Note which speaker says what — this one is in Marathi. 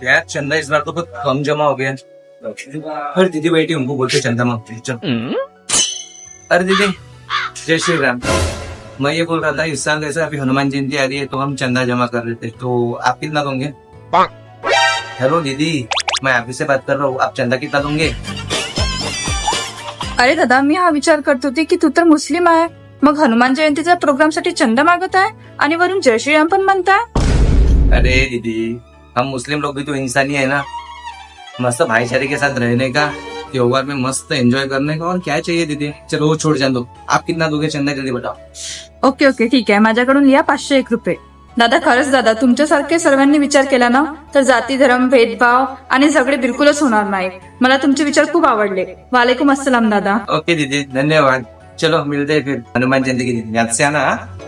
Speaker 1: यार चंदा इस बार तो बहुत कम जमा हो गया। अरे दीदी बैठी उनको बोलते चंदा मांगते हैं, चल। अरे दीदी जय श्री राम। मैं ये बोल रहा था इस साल जैसे अभी हनुमान जयंती आ रही है तो हम चंदा जमा कर रहे थे, तो आप कितना दोगे? हेलो दीदी, मैं आप ही से बात कर रहा हूँ, आप चंदा कितना दोगे?
Speaker 2: अरे दादा, मी हा विचार करत होती की तू तर मुस्लिम आहे, मग हनुमान जयंतीच्या प्रोग्राम साठी चंदा मागत आहे आणि वरून जय श्रीराम पण म्हणताय।
Speaker 1: अरे दीदी, हम मुस्लिम लोग भी तो इंसानी है ना, मस्त भाईचारे के साथ रहने का, त्योहार में मस्त एंजॉय करने का, और क्या चाहिए दीदी। चलो वो छोड़ जान दो, आप कितना दोगे चंदा जल्दी बताओ।
Speaker 2: ओके ओके ठीक आहे, माझ्याकडून लिहा 501 रुपये। दादा खरंच दादा, तुमच्यासारखे सर्वांनी विचार केला ना तर जाती धर्म भेदभाव आणि झगडे बिलकुलच होणार नाही। मला तुमचे विचार खूप आवडले। वालेकुम अस्सलाम दादा।
Speaker 1: ओके दीदी, धन्यवाद। चलो मिलते हैं फिर हनुमान जयंती के दिन, याद से आना। हाँ?